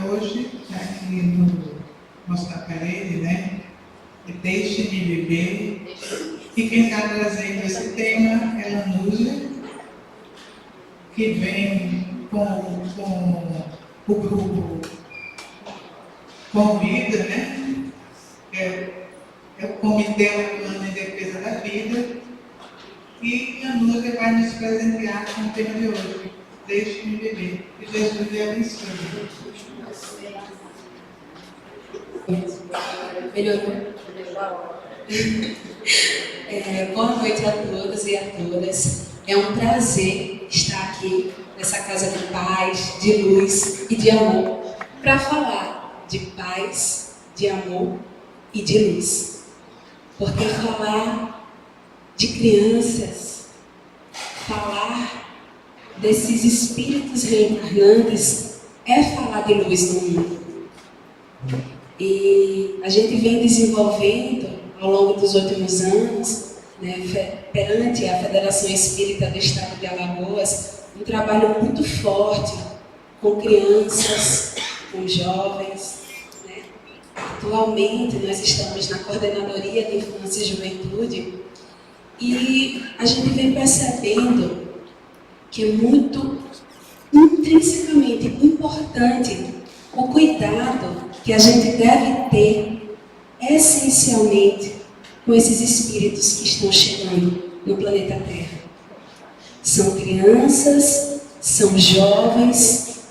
hoje está aqui no nossa parede, né? Deixe-me viver. E quem está trazendo esse tema é a Núzia, que vem com o grupo Convida, né? É o Comitê Urbano em Defesa da Vida. E a Núzia vai nos presentear com o tema de hoje. Deixe-me viver. Que Jesus lhe abençoe. Melhorou? Boa noite a todos e a todas. É um prazer estar aqui nessa casa de paz, de luz e de amor para falar de paz, de amor e de luz. Porque falar de crianças, falar desses espíritos reencarnantes é falar de luz no mundo. E a gente vem desenvolvendo ao longo dos últimos anos, né, perante a Federação Espírita do Estado de Alagoas, um trabalho muito forte com crianças, com jovens. Né? Atualmente nós estamos na Coordenadoria de Infância e Juventude e a gente vem percebendo que é muito intrinsecamente importante o cuidado que a gente deve ter, essencialmente, com esses espíritos que estão chegando no planeta Terra. São crianças, são jovens,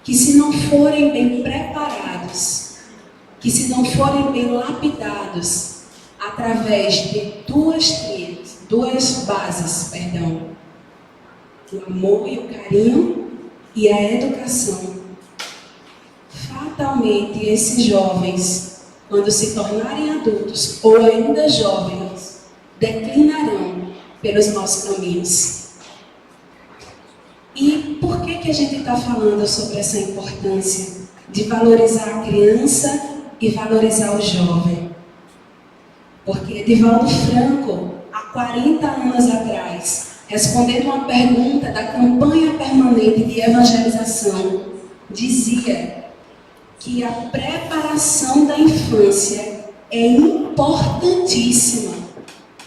que se não forem bem preparados, que se não forem bem lapidados, através de duas bases, o amor e o carinho e a educação, fatalmente esses jovens, quando se tornarem adultos ou ainda jovens, declinarão pelos maus caminhos. E por que a gente está falando sobre essa importância de valorizar a criança e valorizar o jovem? Porque Edivaldo Franco, há 40 anos atrás, respondendo uma pergunta da campanha permanente de evangelização, dizia que a preparação da infância é importantíssima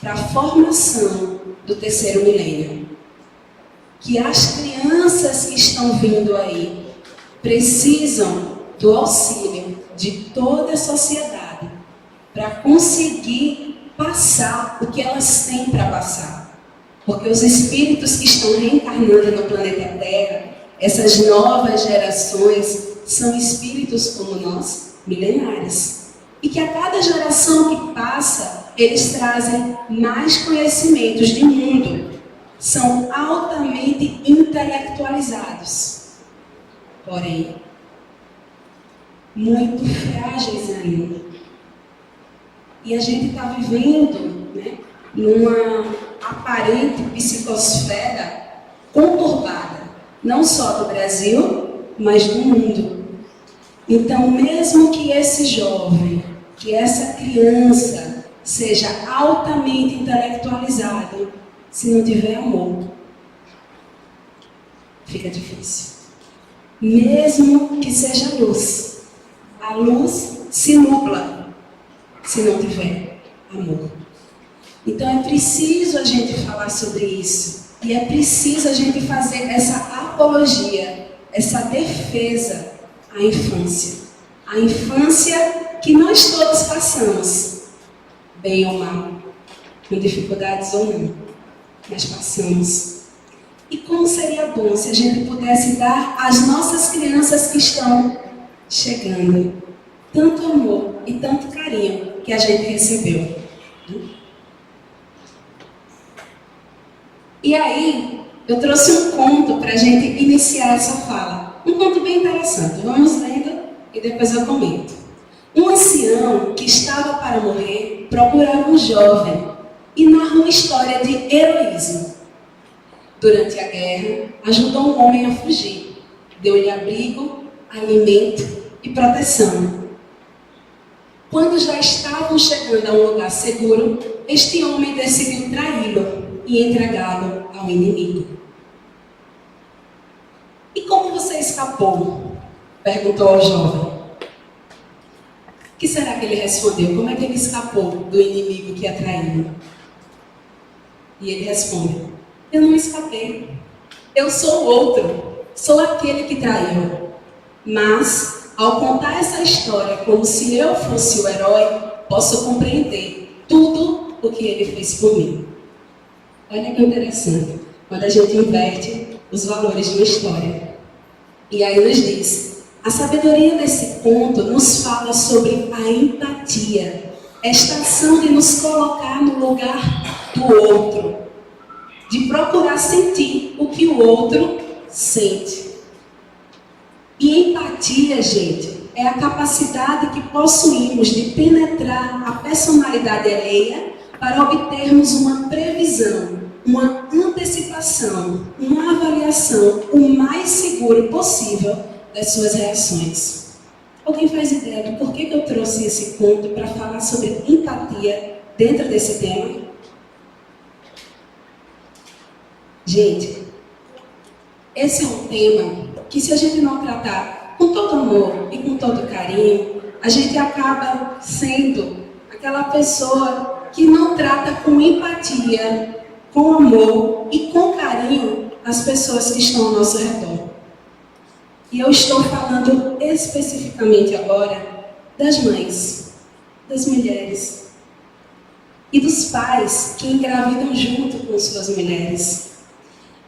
para a formação do terceiro milênio. Que as crianças que estão vindo aí precisam do auxílio de toda a sociedade para conseguir passar o que elas têm para passar. Porque os espíritos que estão reencarnando no planeta Terra, essas novas gerações, são espíritos como nós, milenares. E que a cada geração que passa, eles trazem mais conhecimentos de mundo. São altamente intelectualizados. Porém, muito frágeis ainda. E a gente está vivendo, né, numa aparente psicosfera conturbada. Não só do Brasil, mas do mundo. Então, mesmo que esse jovem, que essa criança seja altamente intelectualizado, se não tiver amor, fica difícil. Mesmo que seja luz, a luz se nubla se não tiver amor. Então é preciso a gente falar sobre isso. E é preciso a gente fazer essa apologia, essa defesa à infância. A infância que nós todos passamos, bem ou mal, com dificuldades ou não, mas passamos. E como seria bom se a gente pudesse dar às nossas crianças que estão chegando tanto amor e tanto carinho que a gente recebeu. E aí, eu trouxe um conto para a gente iniciar essa fala. Um conto bem interessante. Vamos lendo e depois eu comento. Um ancião que estava para morrer procurava um jovem e narra uma história de heroísmo. Durante a guerra, ajudou um homem a fugir. Deu-lhe abrigo, alimento e proteção. Quando já estavam chegando a um lugar seguro, este homem decidiu traí-lo e entregá-lo ao inimigo. E como você escapou? perguntou ao jovem. O que será que ele respondeu? Como é que ele escapou do inimigo que atraiu? E ele responde: eu não escapei. Eu sou o outro. Sou aquele que traiu. Mas, ao contar essa história como se eu fosse o herói, posso compreender tudo o que ele fez por mim. Olha que interessante, quando a gente inverte os valores de uma história. E aí nos diz, a sabedoria desse conto nos fala sobre a empatia, esta ação de nos colocar no lugar do outro, de procurar sentir o que o outro sente. E empatia, gente, é a capacidade que possuímos de penetrar a personalidade alheia para obtermos uma previsão, uma antecipação, uma avaliação o mais seguro possível das suas reações. Alguém faz ideia do porquê que eu trouxe esse conto para falar sobre empatia dentro desse tema? Gente, esse é um tema que, se a gente não tratar com todo amor e com todo carinho, a gente acaba sendo aquela pessoa que não trata com empatia, com amor e com carinho as pessoas que estão ao nosso redor. E eu estou falando especificamente agora das mães, das mulheres e dos pais que engravidam junto com suas mulheres.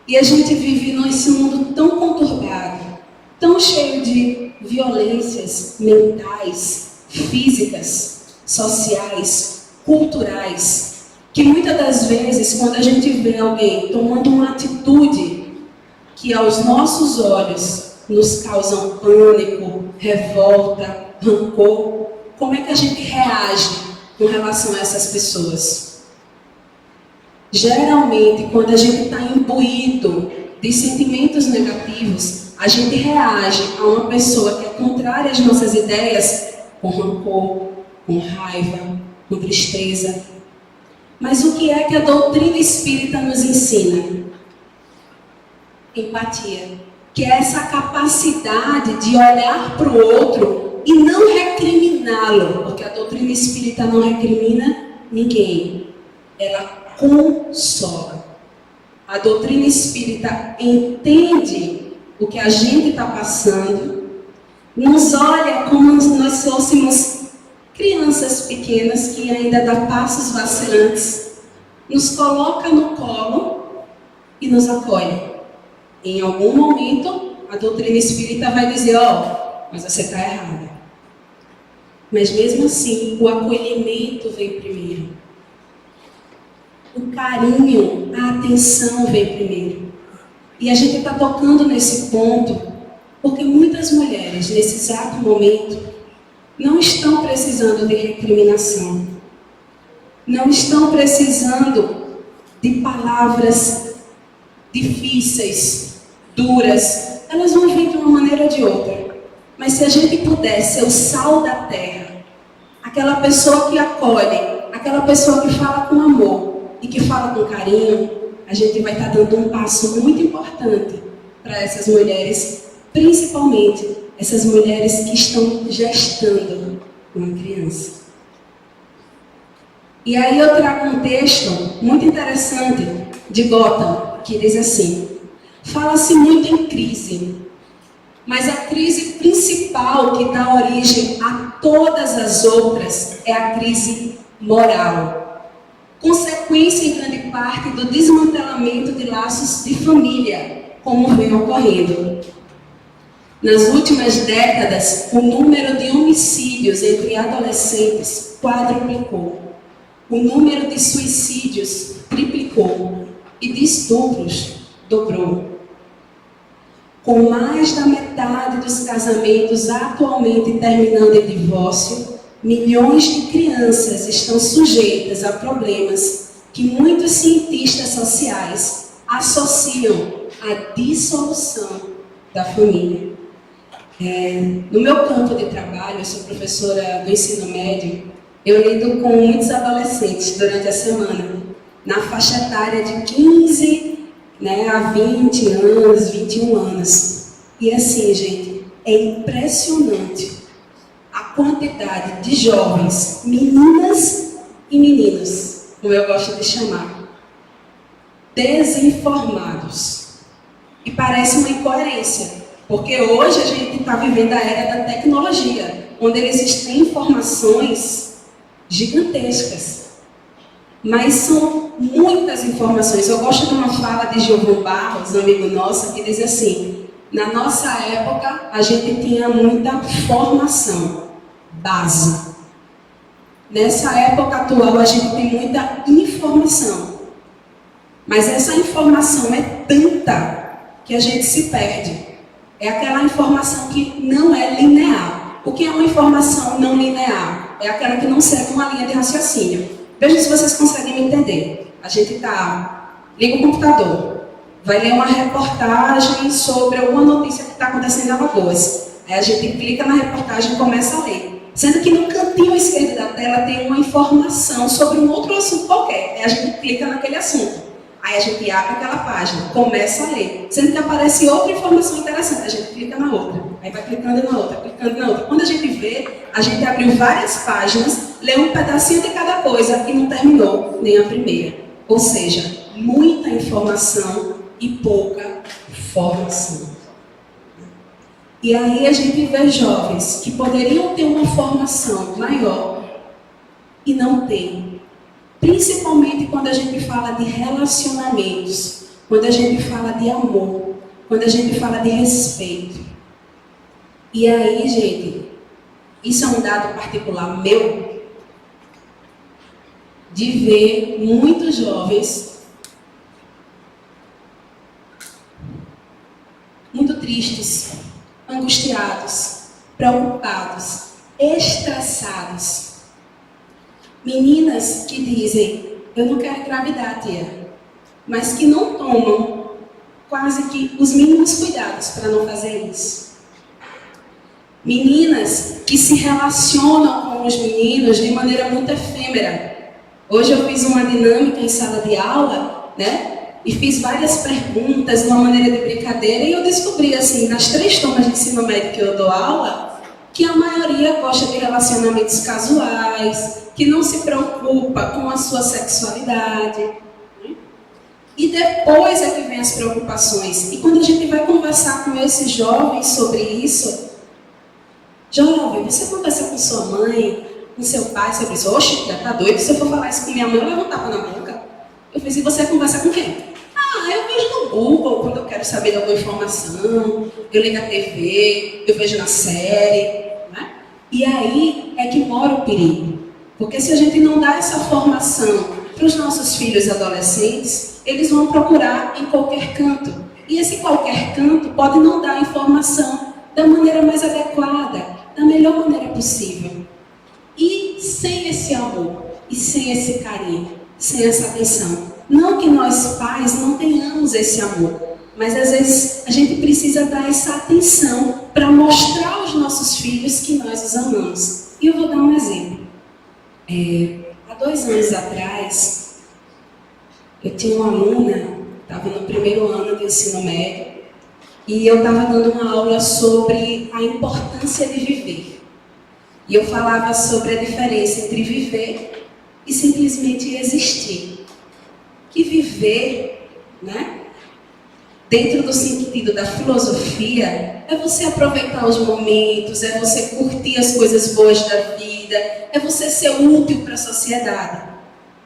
E a gente vive nesse mundo tão conturbado, tão cheio de violências mentais, físicas, sociais, culturais, que muitas das vezes, quando a gente vê alguém tomando uma atitude que aos nossos olhos nos causam pânico, revolta, rancor, como é que a gente reage com relação a essas pessoas? Geralmente, quando a gente está imbuído de sentimentos negativos, a gente reage a uma pessoa que é contrária às nossas ideias com rancor, com raiva, com tristeza. Mas o que é que a doutrina espírita nos ensina? Empatia, que é essa capacidade de olhar para o outro e não recriminá-lo, porque a doutrina espírita não recrimina ninguém, ela consola. A doutrina espírita entende o que a gente está passando, nos olha como nós fôssemos crianças pequenas que ainda dão passos vacilantes, nos coloca no colo e nos acolhe. Em algum momento, a doutrina espírita vai dizer, mas você está errada. Mas mesmo assim, o acolhimento vem primeiro. O carinho, a atenção vem primeiro. E a gente está tocando nesse ponto porque muitas mulheres, nesse exato momento, não estão precisando de recriminação. Não estão precisando de palavras difíceis, duras. Elas vão vir de uma maneira ou de outra. Mas se a gente puder ser o sal da terra, aquela pessoa que acolhe, aquela pessoa que fala com amor e que fala com carinho, a gente vai estar dando um passo muito importante para essas mulheres, principalmente essas mulheres que estão gestando uma criança. E aí eu trago um texto muito interessante de Gotham, que diz assim: fala-se muito em crise, mas a crise principal que dá origem a todas as outras é a crise moral, consequência em grande parte do desmantelamento de laços de família, como vem ocorrendo. Nas últimas décadas, o número de homicídios entre adolescentes quadruplicou, o número de suicídios triplicou e de estupros dobrou. Com mais da metade dos casamentos atualmente terminando em divórcio, milhões de crianças estão sujeitas a problemas que muitos cientistas sociais associam à dissolução da família. No meu campo de trabalho, eu sou professora do ensino médio, eu lido com muitos adolescentes durante a semana, na faixa etária de 15 a 20 anos, 21 anos. E assim, gente, é impressionante a quantidade de jovens, meninas e meninos, como eu gosto de chamar, desinformados. E parece uma incoerência, porque hoje a gente está vivendo a era da tecnologia, onde existem informações gigantescas. Mas são muitas informações. Eu gosto de uma fala de Giovanni Barros, um amigo nosso, que diz assim: na nossa época, a gente tinha muita formação, base. Nessa época atual, a gente tem muita informação. Mas essa informação é tanta que a gente se perde. É aquela informação que não é linear. O que é uma informação não linear? É aquela que não segue uma linha de raciocínio. Vejam se vocês conseguem me entender. A gente liga o computador, vai ler uma reportagem sobre alguma notícia que está acontecendo em Alagoas. Aí a gente clica na reportagem e começa a ler. Sendo que no cantinho esquerdo da tela tem uma informação sobre um outro assunto qualquer. Aí a gente clica naquele assunto. Aí a gente abre aquela página, começa a ler. Sendo que aparece outra informação interessante, a gente clica na outra. Aí vai clicando na outra, clicando na outra. Quando a gente vê, a gente abriu várias páginas, leu um pedacinho de cada coisa e não terminou nem a primeira. Ou seja, muita informação e pouca formação. E aí a gente vê jovens que poderiam ter uma formação maior e não têm. Principalmente quando a gente fala de relacionamentos, quando a gente fala de amor, quando a gente fala de respeito. E aí, gente, isso é um dado particular meu, de ver muitos jovens muito tristes, angustiados, preocupados, estressados. Meninas que dizem: eu não quero engravidar, tia, mas que não tomam quase que os mínimos cuidados para não fazer isso. Meninas que se relacionam com os meninos de maneira muito efêmera. Hoje eu fiz uma dinâmica em sala de aula, né? E fiz várias perguntas de uma maneira de brincadeira e eu descobri, assim, nas 3 turmas de ensino médio que eu dou aula, que a maioria gosta de relacionamentos casuais, que não se preocupa com a sua sexualidade. E depois é que vem as preocupações. E quando a gente vai conversar com esses jovens sobre isso: jovem, você conversa com sua mãe, com seu pai sobre isso? Oxe, já tá doido? Se eu for falar isso com minha mãe, eu levo um tapa na boca. Eu fiz: e você conversa com quem? Eu vejo no Google quando eu quero saber de alguma informação, eu ligo a TV, eu vejo na série, né? E aí é que mora o perigo. Porque se a gente não dá essa formação para os nossos filhos adolescentes, eles vão procurar em qualquer canto. E esse qualquer canto pode não dar a informação da maneira mais adequada, da melhor maneira possível. E sem esse amor, e sem esse carinho, sem essa atenção. Não que nós pais não tenhamos esse amor, mas às vezes a gente precisa dar essa atenção para mostrar aos nossos filhos que nós os amamos. E eu vou dar um exemplo. Há 2 anos atrás, eu tinha uma aluna, estava no primeiro ano do ensino médio, e eu estava dando uma aula sobre a importância de viver. E eu falava sobre a diferença entre viver e simplesmente existir. Que viver, né, dentro do sentido da filosofia, é você aproveitar os momentos, é você curtir as coisas boas da vida, é você ser útil para a sociedade.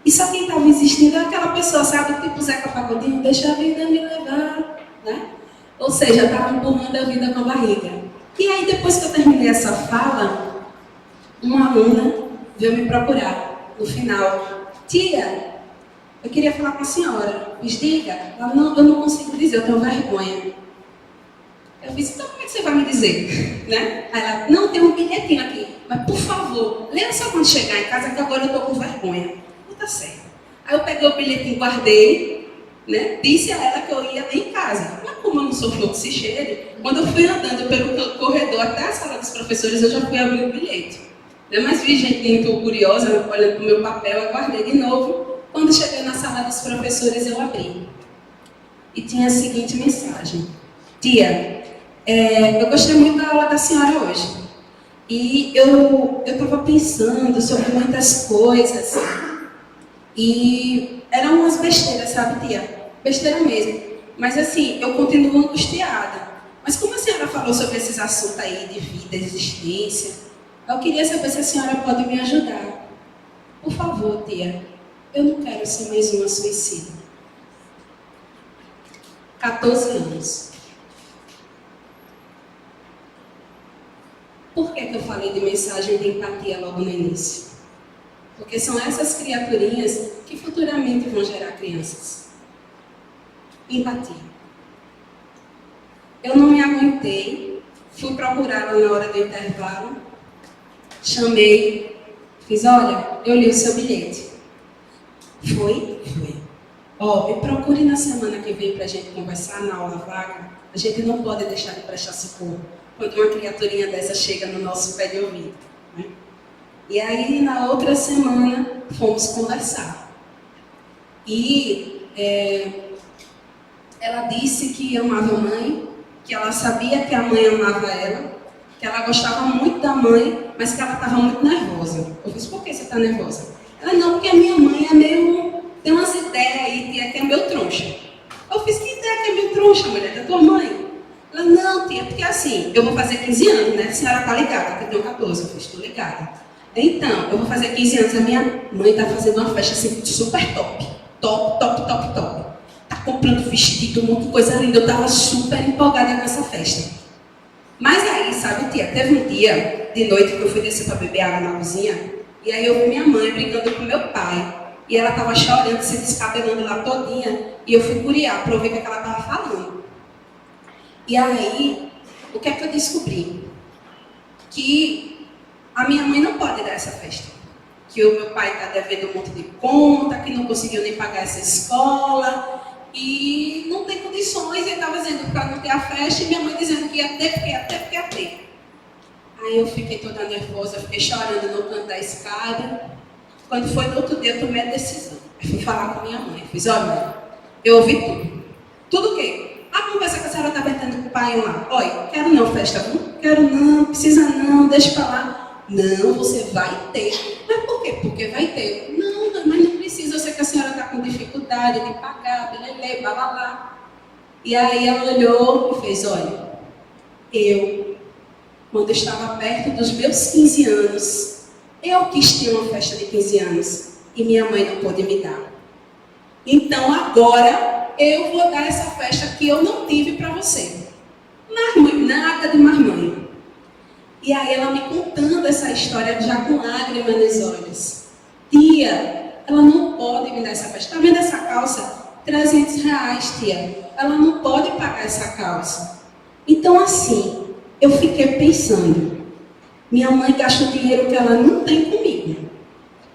E só quem estava existindo é aquela pessoa, sabe, tipo Zeca Pagodinho: deixa a vida me levar, né? Ou seja, estava empurrando a vida com a barriga. E aí, depois que eu terminei essa fala, uma aluna veio me procurar no final: tia, eu queria falar com a senhora. Fiz: diga. Ela: não, eu não consigo dizer, eu tenho vergonha. Eu disse: então como é que você vai me dizer? Né? Aí ela: não, tem um bilhetinho aqui, mas por favor, leia só quando chegar em casa, que agora eu estou com vergonha. Não tá certo. Aí eu peguei o bilhetinho, guardei, né? Disse a ela que eu ia ler em casa. Mas como eu não sou fluxicheire, quando eu fui andando pelo corredor até a sala dos professores, eu já fui abrir o bilhete. Mas vi gente muito curiosa, olhando para o meu papel, eu guardei de novo. Quando cheguei na sala dos professores, eu abri. E tinha a seguinte mensagem: tia, Eu gostei muito da aula da senhora hoje. E eu estava pensando sobre muitas coisas. E eram umas besteiras, sabe, tia? Besteira mesmo. Mas assim, eu continuo angustiada. Mas como a senhora falou sobre esses assuntos aí de vida, existência, eu queria saber se a senhora pode me ajudar. Por favor, tia. Eu não quero ser mais uma suicida. 14 anos. Por que eu falei de mensagem de empatia logo no início? Porque são essas criaturinhas que futuramente vão gerar crianças. Empatia. Eu não me aguentei, fui procurá-la na hora do intervalo, chamei, fiz, olha, eu li o seu bilhete. Foi? Foi. Me procure na semana que vem para a gente conversar na aula vaga. A gente não pode deixar de prestar socorro quando uma criaturinha dessa chega no nosso pé de ouvido. Né? E aí, na outra semana, fomos conversar. E ela disse que amava a mãe, que ela sabia que a mãe amava ela, que ela gostava muito da mãe, mas que ela estava muito nervosa. Eu disse, por que você está nervosa? Ela, não, porque a minha mãe é meio... tem umas ideias aí, tia, que é meio troncha. Eu fiz, que ideia que é meio troncha, mulher, da tua mãe? Ela, não, tia, porque assim, eu vou fazer 15 anos, né? A senhora tá ligada, que eu tenho 14, eu fiz, estou ligada. Então, eu vou fazer 15 anos, a minha mãe tá fazendo uma festa assim, super top. Top, top, top, top. Tá comprando vestido, um monte de coisa linda, eu tava super empolgada com essa festa. Mas aí, sabe, tia, teve um dia de noite que eu fui descer para beber água na cozinha, e aí eu vi minha mãe brigando com meu pai. E ela estava chorando, se descabelando lá todinha. E eu fui curiar para ouvir o que ela estava falando. E aí, o que é que eu descobri? Que a minha mãe não pode dar essa festa. Que o meu pai está devendo um monte de conta, que não conseguiu nem pagar essa escola. E não tem condições. Ele estava dizendo para não ter a festa. E minha mãe dizendo que ia ter, porque ia ter, porque ia ter. Aí eu fiquei toda nervosa, fiquei chorando no canto da escada. Quando foi no outro dia, eu tomei a decisão. Eu fui falar com minha mãe. Eu fiz, olha, mãe, eu ouvi tudo. Tudo o quê? A conversa que a senhora estava tendo com o pai lá. Olha, quero não, festa. Não quero não, precisa não, deixa pra lá. Não, você vai ter. Mas por quê? Porque vai ter. Não, mas não precisa. Eu sei que a senhora está com dificuldade de pagar, belelê, balalá. E aí ela olhou e fez, olha, quando eu estava perto dos meus 15 anos, eu quis ter uma festa de 15 anos e minha mãe não pôde me dar. Então agora eu vou dar essa festa que eu não tive para você. Marmãe, nada de marmãe. E aí ela me contando essa história já com lágrimas nos olhos. Tia, ela não pode me dar essa festa. Está vendo essa calça? R$300, tia. Ela não pode pagar essa calça. Então assim, eu fiquei pensando. Minha mãe gasta o dinheiro que ela não tem comigo.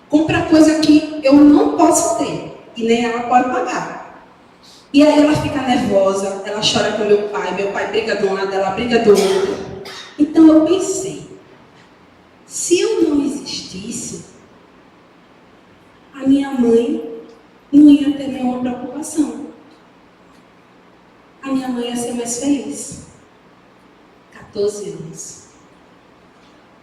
Compra coisa que eu não posso ter. E nem ela pode pagar. E aí ela fica nervosa. Ela chora com meu pai briga de um lado, ela briga do outro. Então eu pensei. Se eu não existisse, a minha mãe não ia ter nenhuma preocupação. A minha mãe ia ser mais feliz. 14 anos.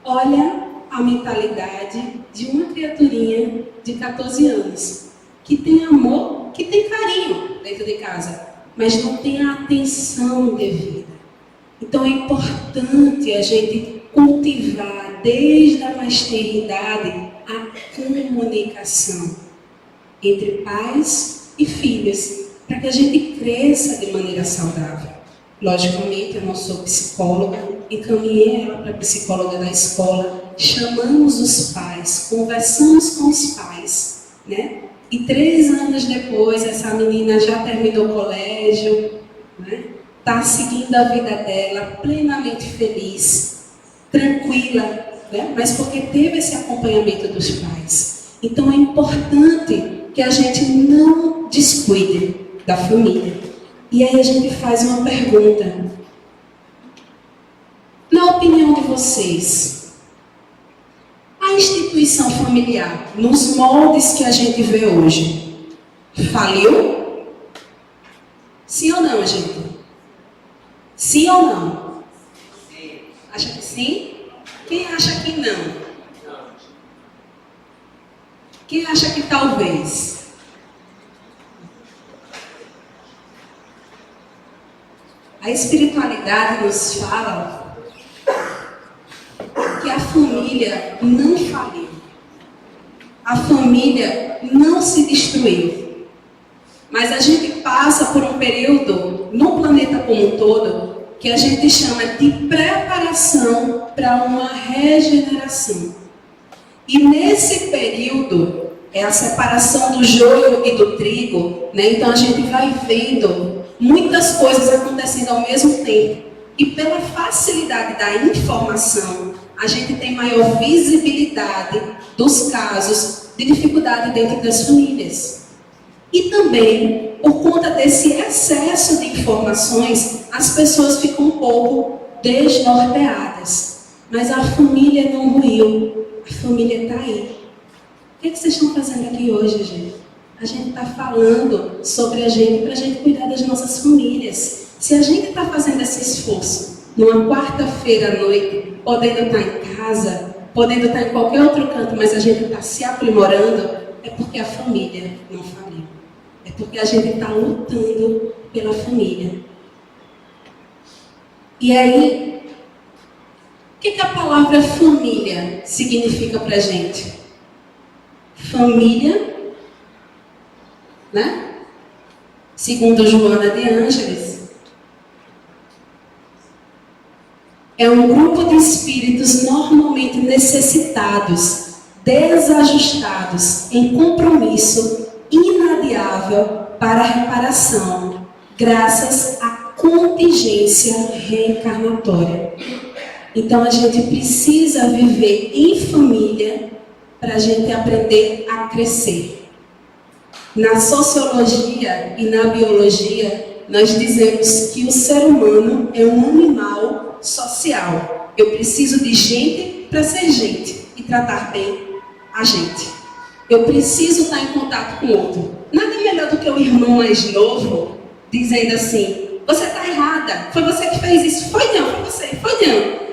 Olha a mentalidade de uma criaturinha de 14 anos, que tem amor, que tem carinho dentro de casa, mas não tem a atenção devida. Então é importante a gente cultivar desde a mais tenra idade a comunicação entre pais e filhos, para que a gente cresça de maneira saudável. Logicamente, eu não sou psicóloga, encaminhei ela para a psicóloga da escola, chamamos os pais, conversamos com os pais, né? E 3 anos depois, essa menina já terminou o colégio, né? Está seguindo a vida dela, plenamente feliz, tranquila, né? Mas porque teve esse acompanhamento dos pais. Então é importante que a gente não descuide da família. E aí a gente faz uma pergunta. Na opinião de vocês, a instituição familiar, nos moldes que a gente vê hoje, faliu? Sim ou não, gente? Sim ou não? Sim? Quem acha que não? Quem acha que talvez? A espiritualidade nos fala que a família não faliu. A família não se destruiu. Mas a gente passa por um período, no planeta como um todo, que a gente chama de preparação para uma regeneração. E nesse período, é a separação do joio e do trigo, né? Então a gente vai vendo muitas coisas acontecendo ao mesmo tempo. E pela facilidade da informação, a gente tem maior visibilidade dos casos de dificuldade dentro das famílias. E também, por conta desse excesso de informações, as pessoas ficam um pouco desnorteadas. Mas a família não ruiu, a família está aí. O que vocês estão fazendo aqui hoje, gente? A gente está falando sobre a gente para a gente cuidar das nossas famílias. Se a gente está fazendo esse esforço, numa quarta-feira à noite, podendo estar em casa, podendo estar em qualquer outro canto, mas a gente está se aprimorando, é porque a família não faliu. É porque a gente está lutando pela família. E aí, o que a palavra família significa para a gente? Família, né? Segundo Joana de Ângeles, é um grupo de espíritos normalmente necessitados, desajustados, em compromisso inadiável para a reparação, graças à contingência reencarnatória. Então a gente precisa viver em família para a gente aprender a crescer. Na sociologia e na biologia, nós dizemos que o ser humano é um animal social. Eu preciso de gente para ser gente e tratar bem a gente. Eu preciso estar em contato com o outro. Nada melhor do que o irmão mais novo dizendo assim: você está errada, foi você que fez isso. Foi não, foi você, foi não.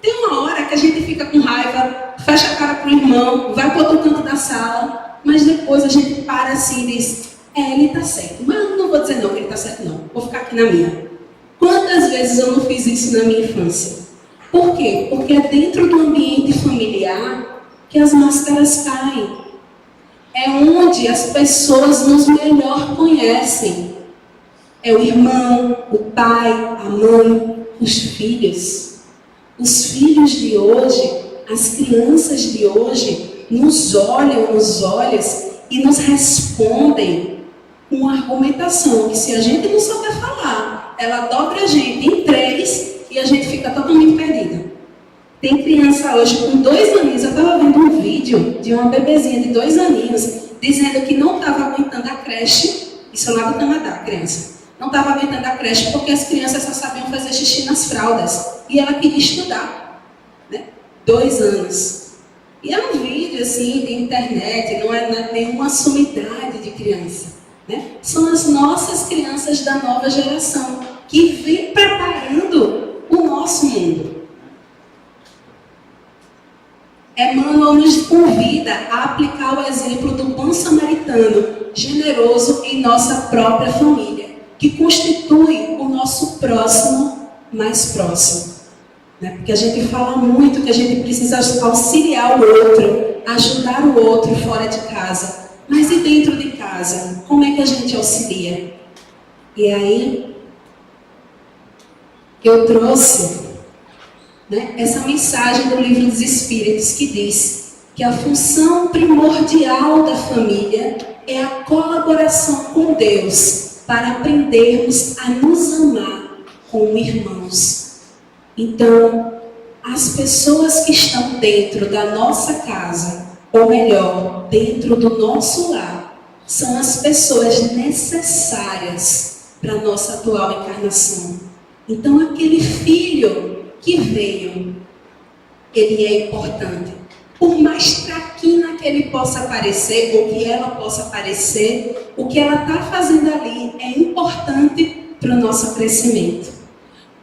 Tem uma hora que a gente fica com raiva, fecha a cara pro irmão, vai para outro canto da sala, mas depois a gente para assim e diz: ele está certo. Mas eu não vou dizer não que ele está certo não, vou ficar aqui na minha. Quantas vezes eu não fiz isso na minha infância? Por quê? Porque é dentro do ambiente familiar que as máscaras caem. É onde as pessoas nos melhor conhecem. É o irmão, o pai, a mãe, os filhos. Os filhos de hoje, as crianças de hoje, nos olham nos olhos e nos respondem com argumentação que, se a gente não souber falar, ela dobra a gente em 3 e a gente fica totalmente perdida. Tem criança hoje com 2 aninhos, eu estava vendo um vídeo de uma bebezinha de 2 aninhos dizendo que não estava aguentando a creche, isso lá do Canadá, criança. Não estava aguentando a creche porque as crianças só sabiam fazer xixi nas fraldas. E ela queria estudar, né? 2 anos. E é um vídeo assim de internet, não é nenhuma sumidade de criança, né? São as nossas crianças da nova geração que vem preparando o nosso mundo. Emmanuel nos convida a aplicar o exemplo do bom samaritano, generoso em nossa própria família, que constitui o nosso próximo mais próximo. Né? Porque a gente fala muito que a gente precisa auxiliar o outro, ajudar o outro fora de casa. Mas e dentro de casa? Como é que a gente auxilia? E aí, eu trouxe, né, essa mensagem do Livro dos Espíritos que diz que a função primordial da família é a colaboração com Deus para aprendermos a nos amar como irmãos. Então, as pessoas que estão dentro da nossa casa, ou melhor, dentro do nosso lar, são as pessoas necessárias para a nossa atual encarnação. Então, aquele filho que veio, ele é importante. Por mais traquina que ele possa parecer, ou que ela possa parecer, o que ela está fazendo ali é importante para o nosso crescimento.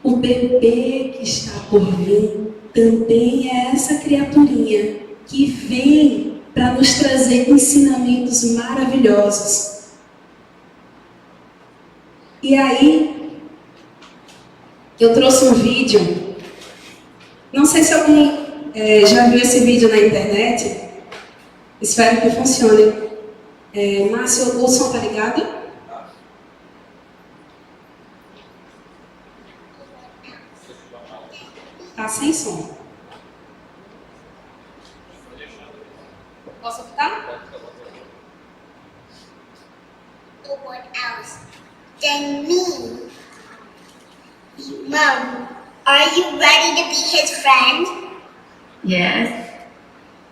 O bebê que está por vir também é essa criaturinha que vem para nos trazer ensinamentos maravilhosos. E aí, eu trouxe um vídeo, não sei se alguém já viu esse vídeo na internet, espero que funcione. Márcio, o som tá ligado? Tá sem som. Posso optar? Someone else than me. Mom, are you ready to be his friend? Yes.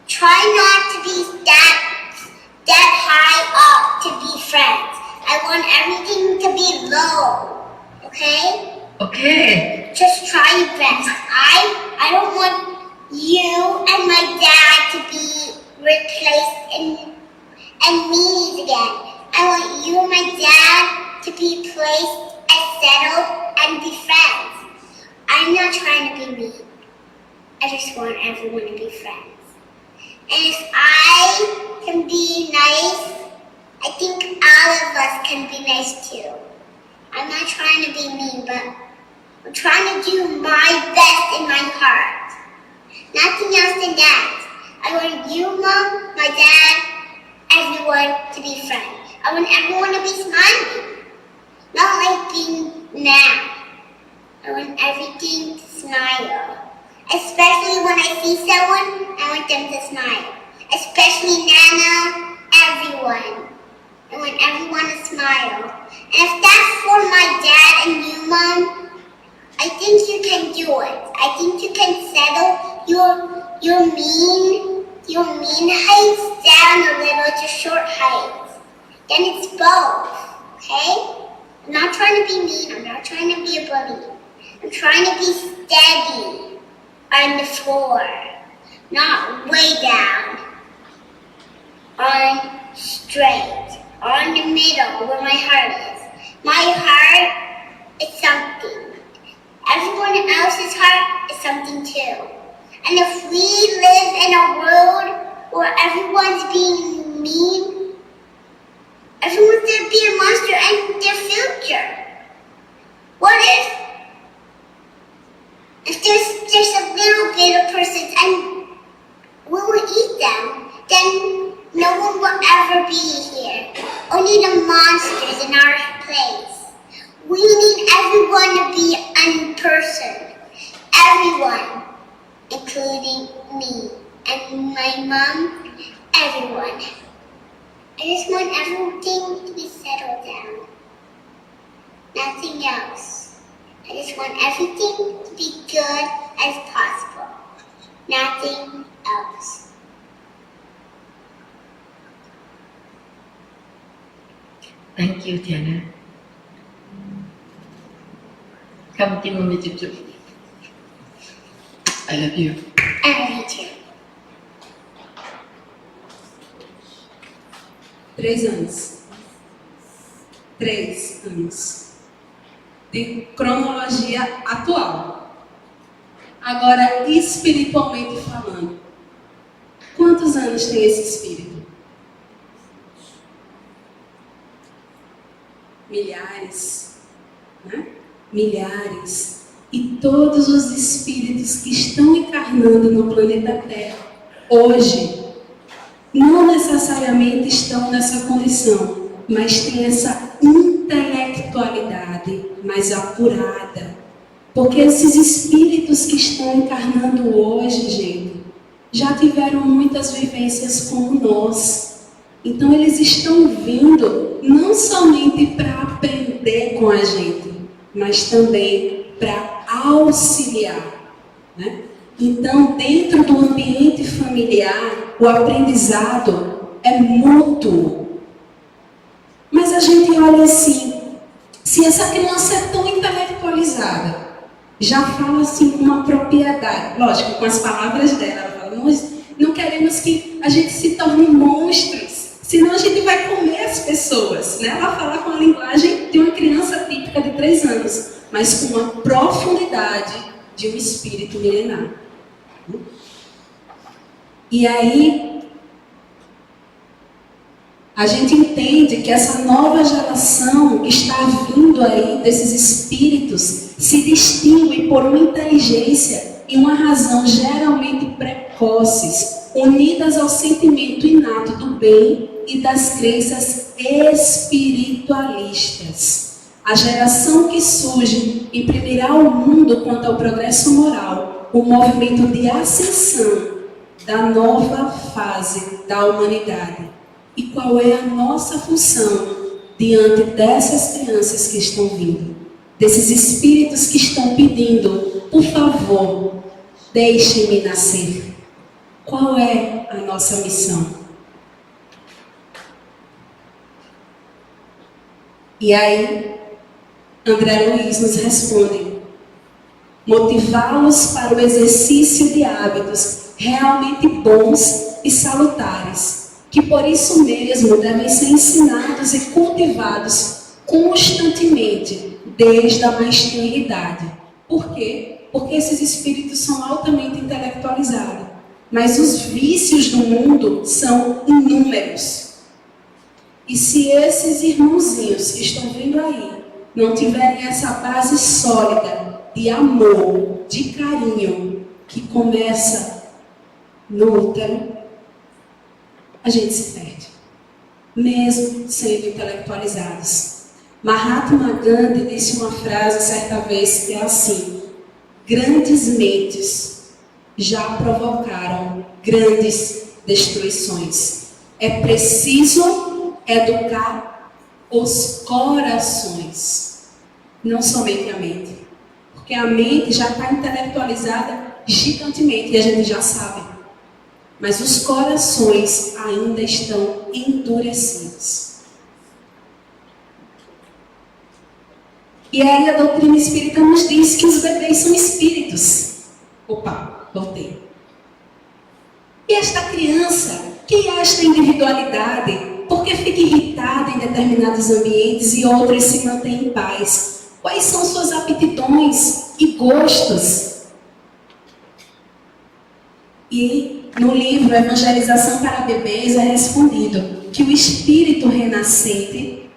Try not to be that high up to be friends. I want everything to be low. Okay? Okay. Just try your best. I don't want you and my dad to be replaced and me again. I want you and my dad to be placed and settled and be friends. I'm not trying to be mean. I just want everyone to be friends. And if I can be nice, I think all of us can be nice too. I'm not trying to be mean, but I'm trying to do my best in my heart. Nothing else than that. I want you, Mom, my dad, everyone to be friends. I want everyone to be smiling. Not like being mad. I want everything to smile. Especially when I see someone, I want them to smile. Especially Nana, everyone. I want everyone to smile. And if that's for my dad and you, Mom, I think you can do it. I think you can settle your mean heights down a little to short heights. Then it's both, okay? I'm not trying to be mean. I'm not trying to be a bully. I'm trying to be steady on the floor, not way down, on straight, on the middle where my heart is. My heart is something. Everyone else's heart is something too. And if we live in a world where everyone's being mean, everyone's gonna be a monster in their future. What if there's just a little bit of persons and we will eat them, then no one will ever be here. Only the monsters in our place. We need everyone to be a person. Everyone, including me and my mom, everyone. I just want everything to be settled down. Nothing else. I just want everything to be good as possible. Nothing else. Thank you, Tiana. Come give me chip. I love you. I love you too. 3 anos. 3 anos. De cronologia atual. Agora, espiritualmente falando. Quantos anos tem esse espírito? Milhares. Né? Milhares. E todos os espíritos que estão encarnando no planeta Terra hoje não necessariamente estão nessa condição, mas têm essa intelectualidade mais apurada. Porque esses espíritos que estão encarnando hoje, gente, já tiveram muitas vivências como nós. Então eles estão vindo não somente para aprender com a gente, mas também para auxiliar, né? Então, dentro do ambiente familiar, o aprendizado é mútuo. Mas a gente olha assim, se essa criança é tão intelectualizada, já fala assim com uma propriedade, lógico, com as palavras dela, ela fala, nós não queremos que a gente se torne monstros, senão a gente vai comer as pessoas, né? Ela fala com a linguagem de uma criança típica de 3 anos, mas com uma profundidade de um espírito milenar. E aí, a gente entende que essa nova geração que está vindo aí, desses espíritos, se distingue por uma inteligência e uma razão geralmente precoces, unidas ao sentimento inato do bem e das crenças espiritualistas. A geração que surge imprimirá ao mundo, quanto ao progresso moral, o movimento de ascensão da nova fase da humanidade. E qual é a nossa função diante dessas crianças que estão vindo? Desses espíritos que estão pedindo, por favor, deixe-me nascer. Qual é a nossa missão? E aí, André Luiz nos responde: motivá-los para o exercício de hábitos realmente bons e salutares, que por isso mesmo devem ser ensinados e cultivados constantemente, desde a mais tenra idade. Por quê? Porque esses espíritos são altamente intelectualizados, mas os vícios do mundo são inúmeros. E se esses irmãozinhos que estão vindo aí não tiverem essa base sólida de amor, de carinho, que começa no útero, a gente se perde, mesmo sendo intelectualizados. Mahatma Gandhi disse uma frase certa vez que é assim: grandes mentes já provocaram grandes destruições. É preciso educar os corações, não somente a mente, porque a mente já está intelectualizada gigantemente e a gente já sabe, mas os corações ainda estão endurecidos. E aí a doutrina espírita nos diz que os bebês são espíritos. Opa, voltei. E esta criança, que é esta individualidade? Porque fica irritada em determinados ambientes e outros se mantém em paz? Quais são suas aptidões e gostos? E no livro Evangelização para Bebês é respondido que o espírito renascente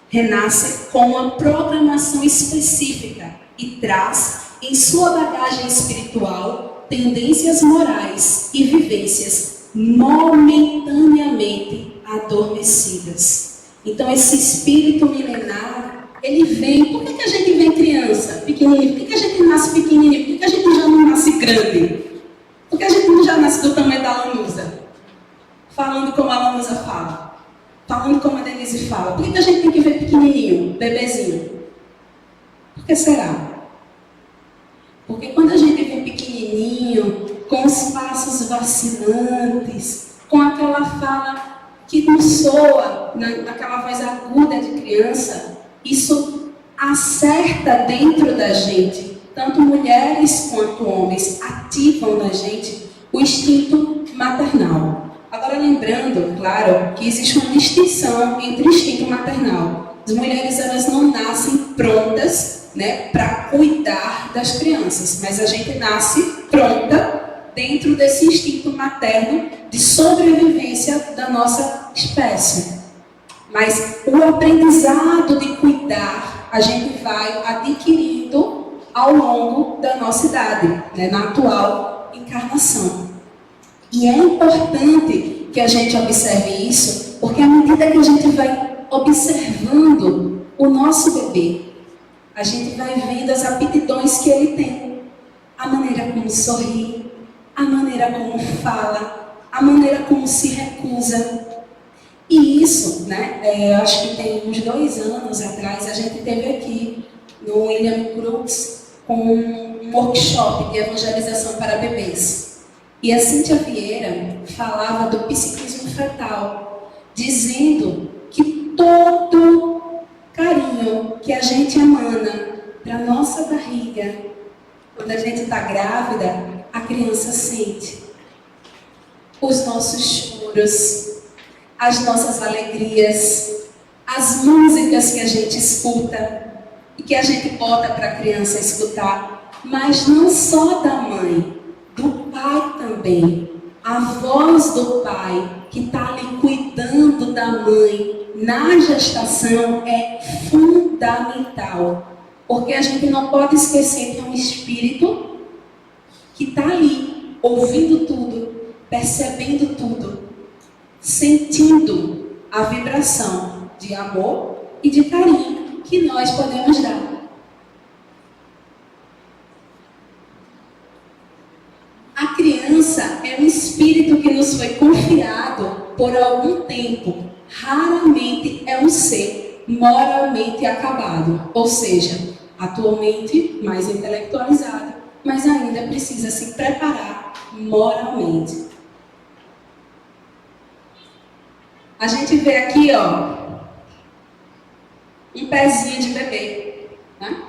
renasce com uma programação específica e traz em sua bagagem espiritual tendências morais e vivências momentaneamente adormecidas. Então esse espírito milenar, ele vem. Por que a gente vem criança, pequenininho? Por que a gente nasce pequenininho? Por que a gente já não nasce grande? Por que a gente não já nasce do tamanho da Lanusa? Falando como a Lanusa fala. Falando como a Denise fala. Por que a gente tem que ver pequenininho, bebezinho? Por que será? Porque quando a gente vê pequenininho, com os passos vacilantes, com aquela fala que não soa, naquela voz aguda de criança, isso acerta dentro da gente. Tanto mulheres quanto homens ativam na gente o instinto maternal. Agora lembrando, claro, que existe uma distinção entre o instinto maternal. As mulheres, elas não nascem prontas, né, para cuidar das crianças, mas a gente nasce pronta dentro desse instinto materno de sobrevivência da nossa espécie. Mas o aprendizado de cuidar, a gente vai adquirindo ao longo da nossa idade, né, na atual encarnação. E é importante que a gente observe isso, porque à medida que a gente vai observando o nosso bebê, a gente vai vendo as aptidões que ele tem, a maneira como sorri, a maneira como fala, a maneira como se recusa. E isso, né, eu acho que tem uns 2 anos atrás, a gente teve aqui no William Cruz com um workshop de evangelização para bebês. E a Cíntia Vieira falava do psiquismo fetal, dizendo que todo carinho que a gente emana para a nossa barriga, quando a gente está grávida, a criança sente. Os nossos choros, as nossas alegrias, as músicas que a gente escuta e que a gente bota para a criança escutar, mas não só da mãe, do pai pai também. A voz do pai que está ali cuidando da mãe na gestação é fundamental. Porque a gente não pode esquecer que é um espírito que está ali, ouvindo tudo, percebendo tudo, sentindo a vibração de amor e de carinho que nós podemos dar. A criança é um espírito que nos foi confiado por algum tempo. Raramente é um ser moralmente acabado, ou seja, atualmente mais intelectualizado, mas ainda precisa se preparar moralmente. A gente vê aqui, um pezinho de bebê, né?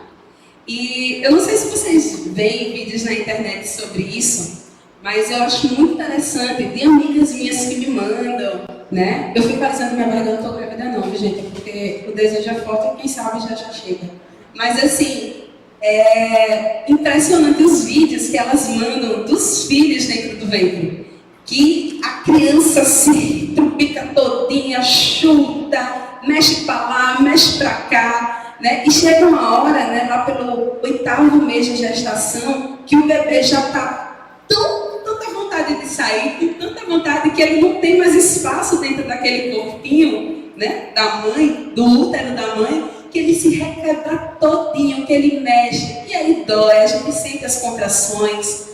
E eu não sei se vocês veem vídeos na internet sobre isso, mas eu acho muito interessante. Tem amigas minhas que me mandam, né? Eu fico parecendo minha barriga, não tô grávida não, gente, porque o desejo é forte e quem sabe já chega. Mas assim, é impressionante os vídeos que elas mandam dos filhos dentro do ventre. Que a criança se trupica todinha, chuta, mexe para lá, mexe para cá, né? E chega uma hora, né, lá pelo 8º mês de gestação, que o bebê já está tanta vontade de sair, com tanta vontade que ele não tem mais espaço dentro daquele corpinho, né, da mãe, do útero da mãe, que ele se requebra todinho, que ele mexe, e aí dói, a gente sente as contrações.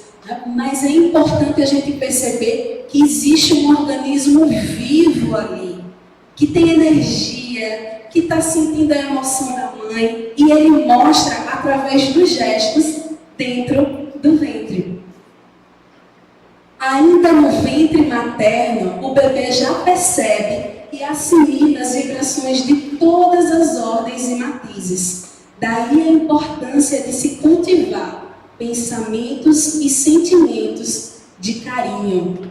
Mas é importante a gente perceber que existe um organismo vivo ali, que tem energia, que está sentindo a emoção da mãe, e ele mostra através dos gestos dentro do ventre. Ainda no ventre materno, o bebê já percebe e assimila as vibrações de todas as ordens e matizes. Daí a importância de se cultivar pensamentos e sentimentos de carinho.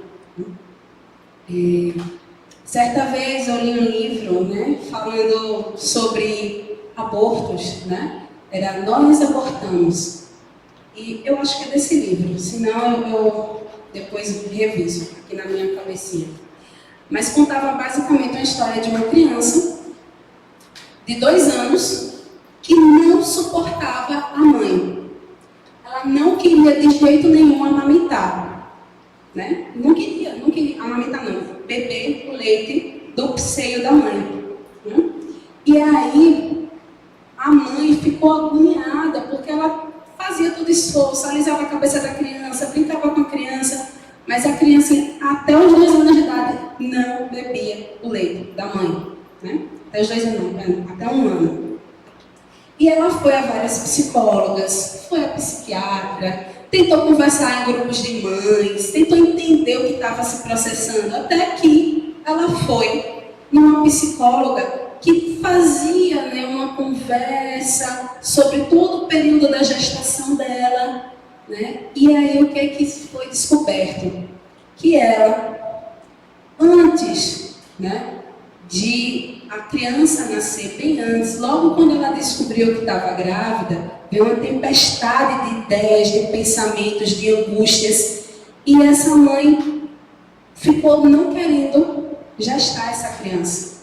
Certa vez eu li um livro, né, falando sobre abortos, né? Era Nós Abortamos. E eu acho que é desse livro, senão eu depois reviso aqui na minha cabecinha. Mas contava basicamente uma história de uma criança de 2 anos que não suportava a mãe. Ela não queria de jeito nenhum amamentar, né? Não queria amamentar não, beber o leite do seio da mãe, né? E aí a mãe ficou agoniada porque ela fazia todo esforço, alisava a cabeça da criança, brincava com a criança, mas a criança até os 2 anos de idade não bebia o leite da mãe, né? Até os 2 anos, até 1 ano. E ela foi a várias psicólogas, foi a psiquiatra, tentou conversar em grupos de mães, tentou entender o que estava se processando, até que ela foi numa psicóloga que fazia, né, uma conversa sobre todo o período da gestação dela, né? E aí o que foi descoberto? Que ela, antes, né, de a criança nascer, bem antes, logo quando ela descobriu que estava grávida, veio uma tempestade de ideias, de pensamentos, de angústias, e essa mãe ficou não querendo gestar essa criança.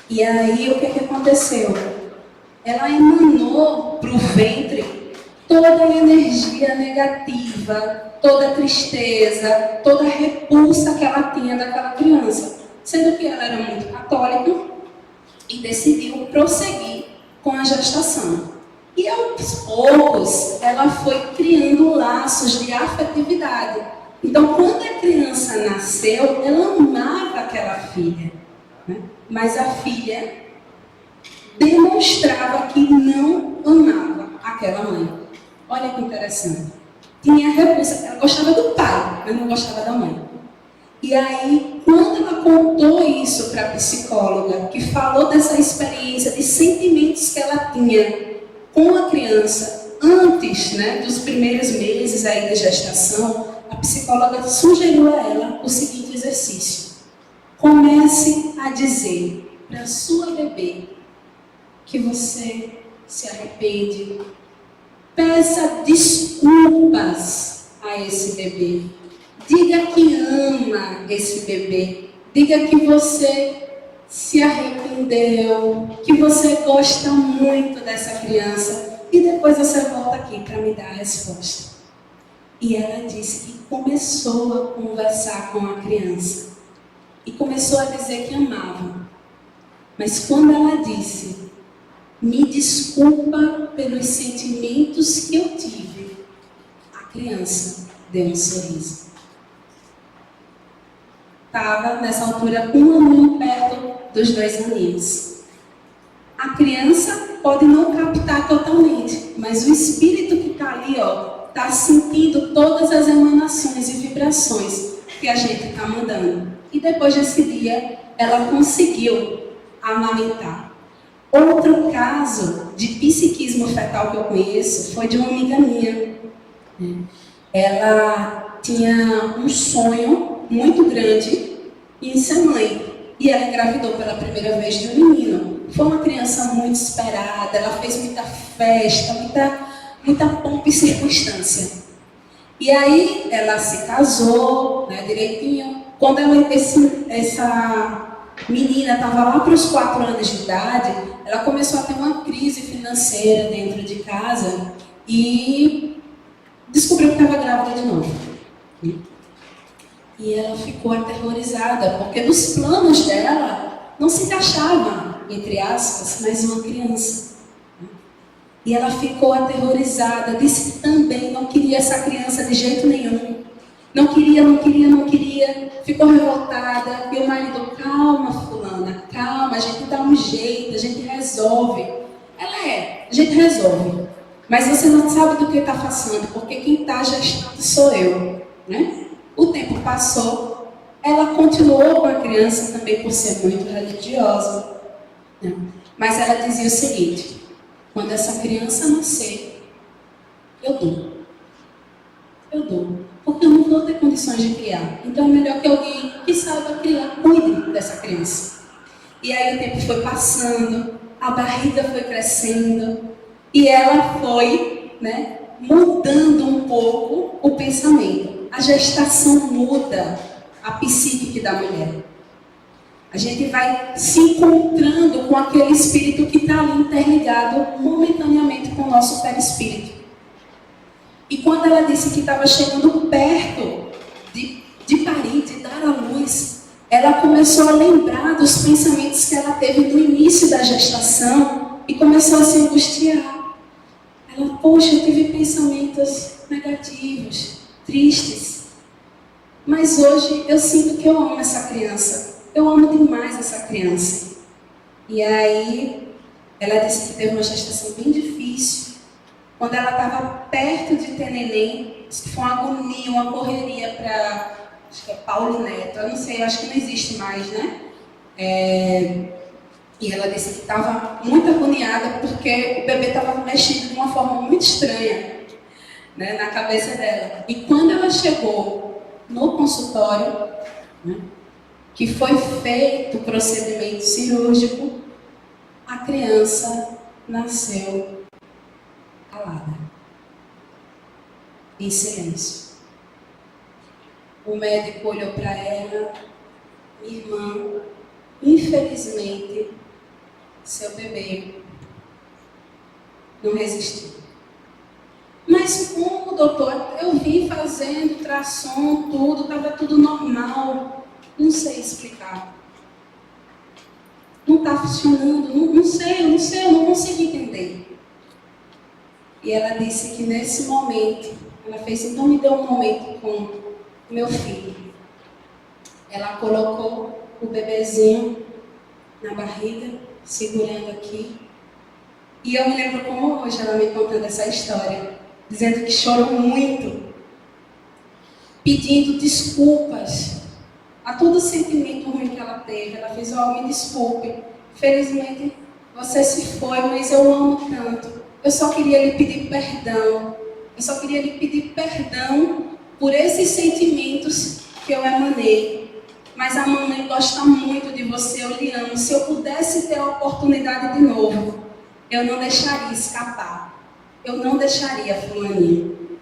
E aí o que aconteceu? Ela emanou para o ventre toda a energia negativa, toda a tristeza, toda a repulsa que ela tinha daquela criança. Sendo que ela era muito católica e decidiu prosseguir com a gestação. E aos poucos ela foi criando laços de afetividade. Então, quando a criança nasceu, ela amava aquela filha, né? Mas a filha demonstrava que não amava aquela mãe. Olha que interessante. Tinha repulsa, ela gostava do pai, mas não gostava da mãe. E aí, quando ela contou isso para a psicóloga, que falou dessa experiência de sentimentos que ela tinha com a criança antes, né, dos primeiros meses aí da gestação, a psicóloga sugeriu a ela o seguinte exercício: comece a dizer para a sua bebê que você se arrepende, peça desculpas a esse bebê. Diga que ama esse bebê. Diga que você se arrependeu, que você gosta muito dessa criança. E depois você volta aqui para me dar a resposta. E ela disse que começou a conversar com a criança. E começou a dizer que amava. Mas quando ela disse, me desculpa pelos sentimentos que eu tive, a criança deu um sorriso. Estava nessa altura um aninho perto dos 2 aninhos. A criança pode não captar totalmente, mas o espírito que está ali, está sentindo todas as emanações e vibrações que a gente está mandando. E depois desse dia, ela conseguiu amamentar. Outro caso de psiquismo fetal que eu conheço foi de uma amiga minha. Ela tinha um sonho muito grande em ser mãe. E ela engravidou pela primeira vez de um menino. Foi uma criança muito esperada, ela fez muita festa, muita pompa e circunstância. E aí ela se casou, direitinho. Quando essa menina estava lá para os 4 anos de idade, ela começou a ter uma crise financeira dentro de casa e descobriu que estava grávida de novo. E ela ficou aterrorizada, porque nos planos dela não se encaixava, entre aspas, mais uma criança. E ela ficou aterrorizada, disse que também não queria essa criança de jeito nenhum. Não queria, ficou revoltada. E o marido, calma, fulana, calma, a gente dá um jeito, a gente resolve. A gente resolve. Mas você não sabe do que está passando, porque quem está gestando sou eu, O tempo passou, ela continuou com a criança também por ser muito religiosa. Mas ela dizia o seguinte, quando essa criança nascer, eu dou. Porque eu não vou ter condições de criar. Então é melhor que alguém que saiba criar, cuide dessa criança. E aí o tempo foi passando, a barriga foi crescendo, e ela foi, mudando um pouco o pensamento. A gestação muda a psique da mulher. A gente vai se encontrando com aquele espírito que está ali interligado momentaneamente com o nosso perispírito. E quando ela disse que estava chegando perto de parir, de dar à luz, ela começou a lembrar dos pensamentos que ela teve no início da gestação e começou a se angustiar. Ela, poxa, eu tive pensamentos negativos, tristes. Mas hoje eu sinto que eu amo essa criança. Eu amo demais essa criança. E aí, ela disse que teve uma gestação bem difícil. Quando ela estava perto de ter neném, disse que foi uma agonia, uma correria para, acho que é Paulo Neto, eu não sei, eu acho que não existe mais, E ela disse que estava muito agoniada porque o bebê estava mexido de uma forma muito estranha, na cabeça dela. E quando ela chegou no consultório, que foi feito o procedimento cirúrgico, a criança nasceu calada, em silêncio. O médico olhou para ela, minha irmã, infelizmente, seu bebê não resistiu. Mas como, doutor? Eu vim fazendo ultrassom, tudo, estava tudo normal. Não sei explicar. Não está funcionando, não sei, eu não consigo entender. E ela disse que nesse momento, ela fez, então me deu um momento com meu filho. Ela colocou o bebezinho na barriga, segurando aqui. E eu me lembro como hoje ela me contando essa história, dizendo que chorou muito, pedindo desculpas a todo o sentimento ruim que ela teve. Ela fez, me desculpe, felizmente você se foi, mas eu amo tanto. Eu só queria lhe pedir perdão. Eu só queria lhe pedir perdão por esses sentimentos que eu emanei. Mas a mamãe gosta muito de você, eu lhe amo. Se eu pudesse ter a oportunidade de novo, eu não deixaria escapar. Eu não deixaria fulaninho.